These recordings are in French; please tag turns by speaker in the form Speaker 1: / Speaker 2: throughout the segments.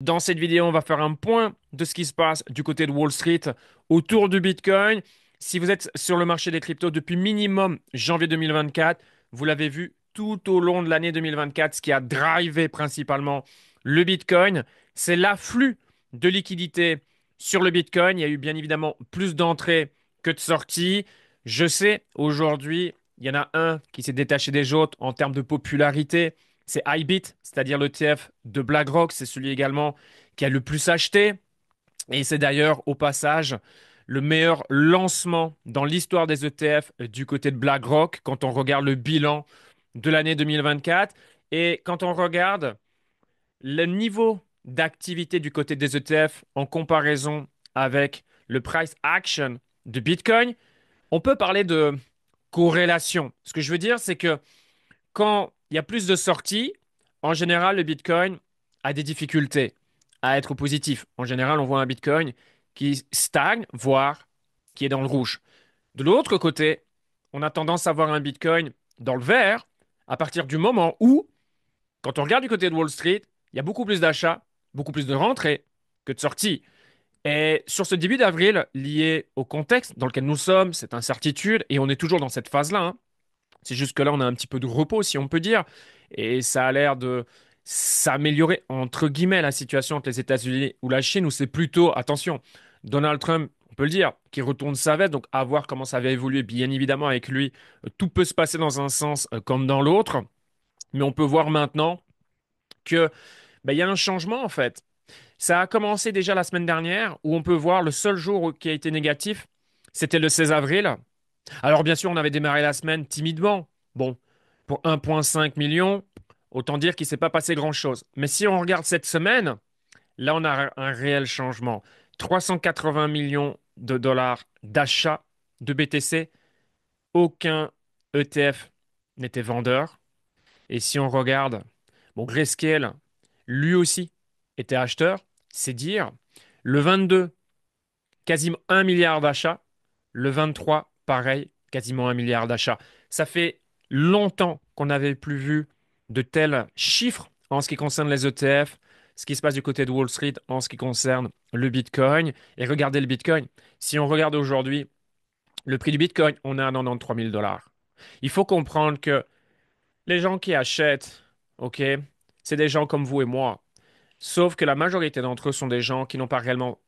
Speaker 1: Dans cette vidéo, on va faire un point de ce qui se passe du côté de Wall Street autour du Bitcoin. Si vous êtes sur le marché des cryptos depuis minimum janvier 2024, vous l'avez vu tout au long de l'année 2024, ce qui a drivé principalement le Bitcoin, c'est l'afflux de liquidités sur le Bitcoin. Il y a eu bien évidemment plus d'entrées que de sorties. Je sais, aujourd'hui, il y en a un qui s'est détaché des autres en termes de popularité, c'est IBIT, c'est-à-dire l'ETF de BlackRock. C'est celui également qui a le plus acheté. Et c'est d'ailleurs, au passage, le meilleur lancement dans l'histoire des ETF du côté de BlackRock quand on regarde le bilan de l'année 2024. Et quand on regarde le niveau d'activité du côté des ETF en comparaison avec le price action de Bitcoin, on peut parler de corrélation. Ce que je veux dire, c'est que quand il y a plus de sorties, en général, le Bitcoin a des difficultés à être positif. En général, on voit un Bitcoin qui stagne, voire qui est dans le rouge. De l'autre côté, on a tendance à voir un Bitcoin dans le vert à partir du moment où, quand on regarde du côté de Wall Street, il y a beaucoup plus d'achats, beaucoup plus de rentrées que de sorties. Et sur ce début d'avril, lié au contexte dans lequel nous sommes, cette incertitude, et on est toujours dans cette phase-là, hein, c'est juste que là, on a un petit peu de repos, si on peut dire. Et ça a l'air de s'améliorer, entre guillemets, la situation entre les États-Unis ou la Chine, où c'est plutôt, attention, Donald Trump, on peut le dire, qui retourne sa veste. Donc, à voir comment ça va évoluer. Bien évidemment, avec lui, tout peut se passer dans un sens comme dans l'autre. Mais on peut voir maintenant que, il y a un changement, en fait. Ça a commencé déjà la semaine dernière, où on peut voir le seul jour qui a été négatif, c'était le 16 avril. Alors bien sûr, on avait démarré la semaine timidement. Bon, pour 1,5 million, autant dire qu'il ne s'est pas passé grand-chose. Mais si on regarde cette semaine, là, on a un réel changement. 380 millions de dollars d'achat de BTC. Aucun ETF n'était vendeur. Et si on regarde, bon, Grayscale, lui aussi, était acheteur. C'est dire. Le 22, quasiment 1 milliard d'achats. Le 23, pareil, quasiment 1 milliard d'achats. Ça fait longtemps qu'on n'avait plus vu de tels chiffres en ce qui concerne les ETF, ce qui se passe du côté de Wall Street en ce qui concerne le Bitcoin. Et regardez le Bitcoin. Si on regarde aujourd'hui le prix du Bitcoin, on est à 93 000 dollars. Il faut comprendre que les gens qui achètent, ok, c'est des gens comme vous et moi. Sauf que la majorité d'entre eux sont des gens qui n'ont pas réellement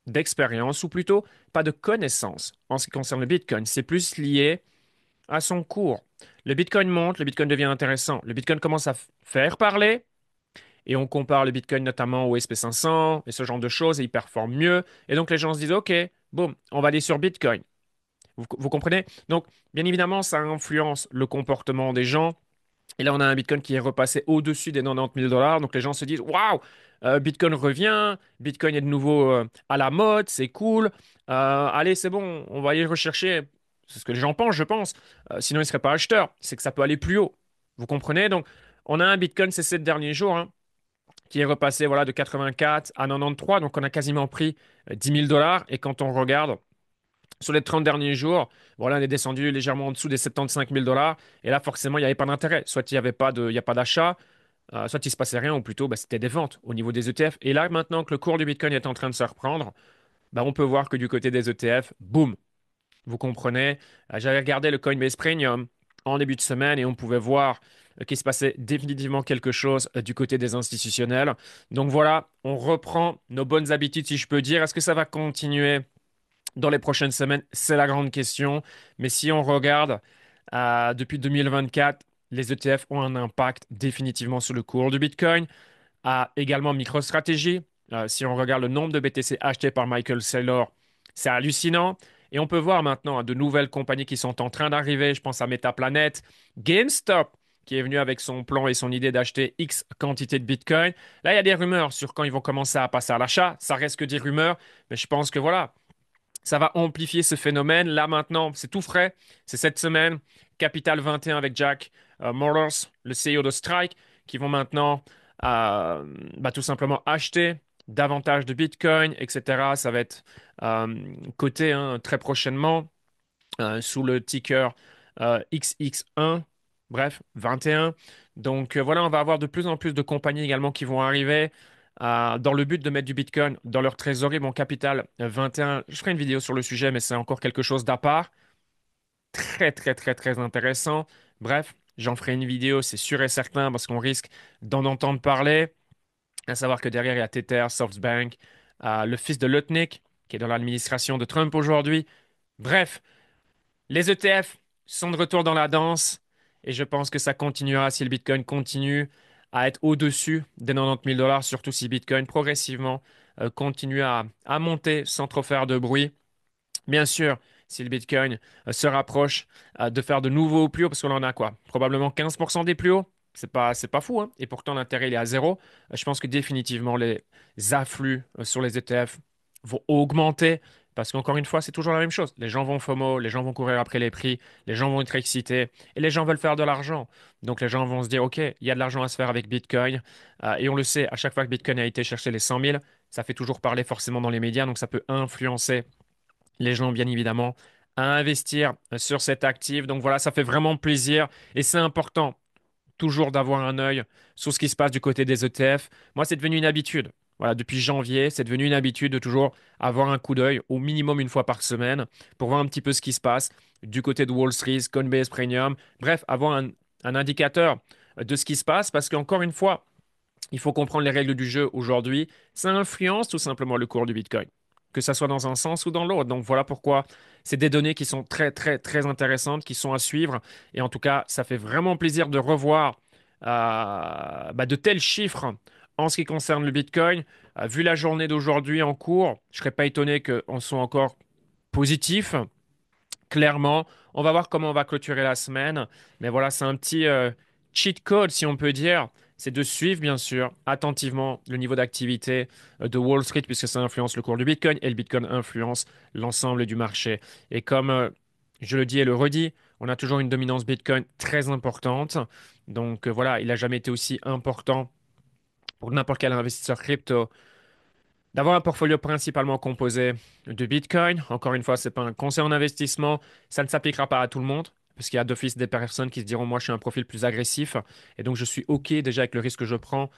Speaker 1: d'expérience ou plutôt pas de connaissances en ce qui concerne le Bitcoin. C'est plus lié à son cours. Le Bitcoin monte, le Bitcoin devient intéressant. Le Bitcoin commence à faire parler et on compare le Bitcoin notamment au SP500 et ce genre de choses et il performe mieux. Et donc les gens se disent, OK, boum, on va aller sur Bitcoin. Vous comprenez? Donc, bien évidemment, ça influence le comportement des gens. Et là, on a un Bitcoin qui est repassé au-dessus des 90 000 dollars. Donc les gens se disent, waouh, Bitcoin revient, Bitcoin est de nouveau à la mode, c'est cool. Allez, c'est bon, on va aller rechercher. C'est ce que les gens pensent, je pense. Sinon, ils ne seraient pas acheteurs. C'est que ça peut aller plus haut. Vous comprenez? Donc, on a un Bitcoin ces 7 derniers jours, hein, qui est repassé voilà, de 84 à 93. Donc, on a quasiment pris 10 000 dollars. Et quand on regarde sur les 30 derniers jours, voilà, on est descendu légèrement en dessous des 75 000 dollars. Et là, forcément, il n'y avait pas d'intérêt. Soit il n'y avait pas de, il y a pas d'achat, soit il se passait rien, ou plutôt c'était des ventes au niveau des ETF. Et là, maintenant que le cours du Bitcoin est en train de se reprendre, on peut voir que du côté des ETF, boum, vous comprenez. J'avais regardé le Coinbase Premium en début de semaine et on pouvait voir qu'il se passait définitivement quelque chose du côté des institutionnels. Donc voilà, on reprend nos bonnes habitudes, si je peux dire. Est-ce que ça va continuer dans les prochaines semaines? C'est la grande question. Mais si on regarde depuis 2024, les ETF ont un impact définitivement sur le cours du Bitcoin. Également MicroStrategy. Si on regarde le nombre de BTC achetés par Michael Saylor, c'est hallucinant. Et on peut voir maintenant de nouvelles compagnies qui sont en train d'arriver. Je pense à Metaplanet, GameStop, qui est venu avec son plan et son idée d'acheter X quantité de Bitcoin. Là, il y a des rumeurs sur quand ils vont commencer à passer à l'achat. Ça reste que des rumeurs, mais je pense que voilà, ça va amplifier ce phénomène. Là maintenant, c'est tout frais. C'est cette semaine, Capital 21 avec Jack Mallers, le CEO de Strike, qui vont maintenant tout simplement acheter davantage de Bitcoin, etc. Ça va être coté hein, très prochainement sous le ticker XX1, bref, 21. Donc voilà, on va avoir de plus en plus de compagnies également qui vont arriver. dans le but de mettre du Bitcoin dans leur trésorerie, mon capital 21. Je ferai une vidéo sur le sujet, mais c'est encore quelque chose d'à part. Très, très, très, très intéressant. Bref, j'en ferai une vidéo, c'est sûr et certain, parce qu'on risque d'en entendre parler. À savoir que derrière, il y a Tether, SoftBank, le fils de Lutnick, qui est dans l'administration de Trump aujourd'hui. Bref, les ETF sont de retour dans la danse et je pense que ça continuera si le Bitcoin continue à être au-dessus des 90 000 dollars, surtout si Bitcoin progressivement continue à monter sans trop faire de bruit. Bien sûr, si le Bitcoin se rapproche de faire de nouveaux plus hauts, parce qu'on en a quoi? Probablement 15% des plus hauts. C'est pas fou, hein. Et pourtant, l'intérêt, il est à zéro. Je pense que définitivement, les afflux sur les ETF vont augmenter. Parce qu'encore une fois, c'est toujours la même chose. Les gens vont FOMO, les gens vont courir après les prix, les gens vont être excités et les gens veulent faire de l'argent. Donc les gens vont se dire, OK, il y a de l'argent à se faire avec Bitcoin. Et on le sait, à chaque fois que Bitcoin a été chercher les 100 000, ça fait toujours parler forcément dans les médias. Donc ça peut influencer les gens, bien évidemment, à investir sur cet actif. Donc voilà, ça fait vraiment plaisir et c'est important toujours d'avoir un œil sur ce qui se passe du côté des ETF. Moi, c'est devenu une habitude. Voilà, depuis janvier, c'est devenu une habitude de toujours avoir un coup d'œil au minimum une fois par semaine pour voir un petit peu ce qui se passe du côté de Wall Street, Coinbase Premium. Bref, avoir un indicateur de ce qui se passe parce qu'encore une fois, il faut comprendre les règles du jeu aujourd'hui. Ça influence tout simplement le cours du Bitcoin, que ça soit dans un sens ou dans l'autre. Donc voilà pourquoi c'est des données qui sont très, très, très intéressantes, qui sont à suivre. Et en tout cas, ça fait vraiment plaisir de revoir de tels chiffres en ce qui concerne le Bitcoin. Vu la journée d'aujourd'hui en cours, je ne serais pas étonné qu'on soit encore positif. Clairement, on va voir comment on va clôturer la semaine. Mais voilà, c'est un petit cheat code, si on peut dire. C'est de suivre, bien sûr, attentivement le niveau d'activité de Wall Street, puisque ça influence le cours du Bitcoin et le Bitcoin influence l'ensemble du marché. Et comme je le dis et le redis, on a toujours une dominance Bitcoin très importante. Donc voilà, il n'a jamais été aussi important pour n'importe quel investisseur crypto d'avoir un portfolio principalement composé de Bitcoin. Encore une fois, ce n'est pas un conseil en investissement. Ça ne s'appliquera pas à tout le monde, parce qu'il y a d'office des personnes qui se diront, moi, je suis un profil plus agressif, et donc je suis OK déjà avec le risque que je prends.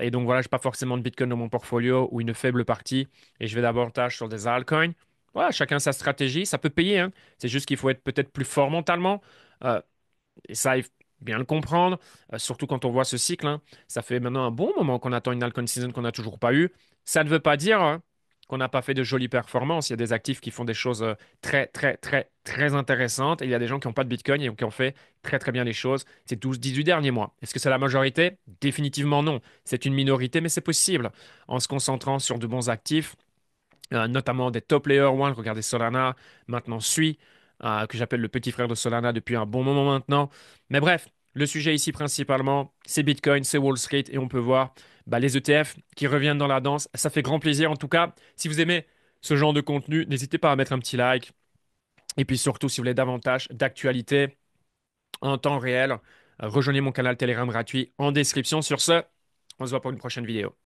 Speaker 1: Et donc voilà, je n'ai pas forcément de Bitcoin dans mon portfolio ou une faible partie, et je vais davantage sur des altcoins. Voilà, chacun sa stratégie, ça peut payer, hein. C'est juste qu'il faut être peut-être plus fort mentalement. Euh, et ça, il faut bien le comprendre, surtout quand on voit ce cycle, hein. Ça fait maintenant un bon moment qu'on attend une Alcon Season qu'on n'a toujours pas eu. Ça ne veut pas dire hein, qu'on n'a pas fait de jolies performances. Il y a des actifs qui font des choses très, très, très, très intéressantes. Et il y a des gens qui n'ont pas de Bitcoin et qui ont fait très, très bien les choses ces 12-18 derniers mois. Est-ce que c'est la majorité? Définitivement non. C'est une minorité, mais c'est possible. En se concentrant sur de bons actifs, notamment des top layer one. Regardez Solana, maintenant Sui, que j'appelle le petit frère de Solana depuis un bon moment maintenant. Mais bref, le sujet ici principalement, c'est Bitcoin, c'est Wall Street, et on peut voir les ETF qui reviennent dans la danse. Ça fait grand plaisir. En tout cas, si vous aimez ce genre de contenu, n'hésitez pas à mettre un petit like. Et puis surtout, si vous voulez davantage d'actualité en temps réel, rejoignez mon canal Telegram gratuit en description. Sur ce, on se voit pour une prochaine vidéo.